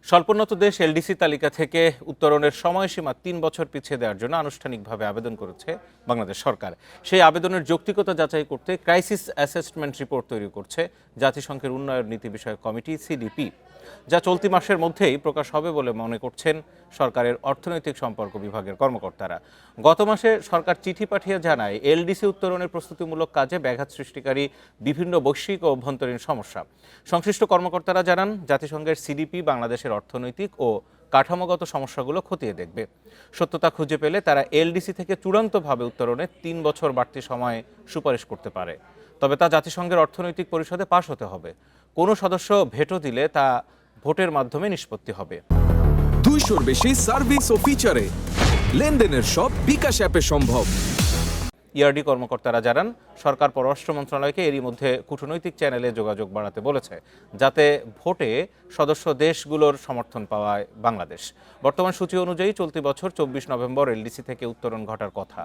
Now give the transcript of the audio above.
স্বল্পোন্নত দেশ এলডিসি তালিকা থেকে উত্তরণের সময়সীমা ৩ বছর পিছিয়ে দেওয়ার জন্য আনুষ্ঠানিকভাবে আবেদন করেছে বাংলাদেশ সরকার। সেই আবেদনের যৌক্তিকতা যাচাই করতে ক্রাইসিস অ্যাসেসমেন্ট রিপোর্ট তৈরি করছে জাতিসংঘের উন্নয়ন নীতি বিষয়ক কমিটি সিডিপি, যা চলতি মাসের মধ্যেই প্রকাশ হবে বলে মনে করছেন সরকারের অর্থনৈতিক সম্পর্ক বিভাগের কর্মকর্তারা। গত মাসে সরকার চিঠি পাঠিয়ে জানায় এলডিসি উত্তরণের প্রস্তুতিমূলক কাজে ব্যাঘাত সৃষ্টিকারী বিভিন্ন বৈশ্বিক ও অভ্যন্তরীণ সমস্যা। সংশ্লিষ্ট কর্মকর্তারা জানান, জাতিসংঘের সিডিপি বাংলাদেশের অর্থনৈতিক ও কাঠামোগত সমস্যাগুলো খতিয়ে দেখবে। সত্যতা খুঁজে পেলে তারা এলডিসি থেকে চূড়ান্তভাবে উত্তরণে ৩ বছর বাড়তি সময়ে সুপারিশ করতে পারে। তবে তা জাতিসংঘের অর্থনৈতিক পরিষদে পাশ হতে হবে। কোনো সদস্য ভেটো দিলে তা ভোটের মাধ্যমে নিষ্পত্তি হবে। 200-র বেশি সার্ভিস ও ফিচারে লেনদেনের সব বিকাশ অ্যাপে সম্ভব। ইআরডি কর্মকর্তারা জানান, সরকার পররাষ্ট্র মন্ত্রণালয়কে এরই মধ্যে কূটনৈতিক চ্যানেলে যোগাযোগ বাড়াতে বলেছে, যাতে ভোটে সদস্য দেশগুলোর সমর্থন পাওয়ায় বাংলাদেশ। বর্তমান সূচি অনুযায়ী চলতি বছর 24 নভেম্বর এলডিসি থেকে উত্তরণ ঘটার কথা।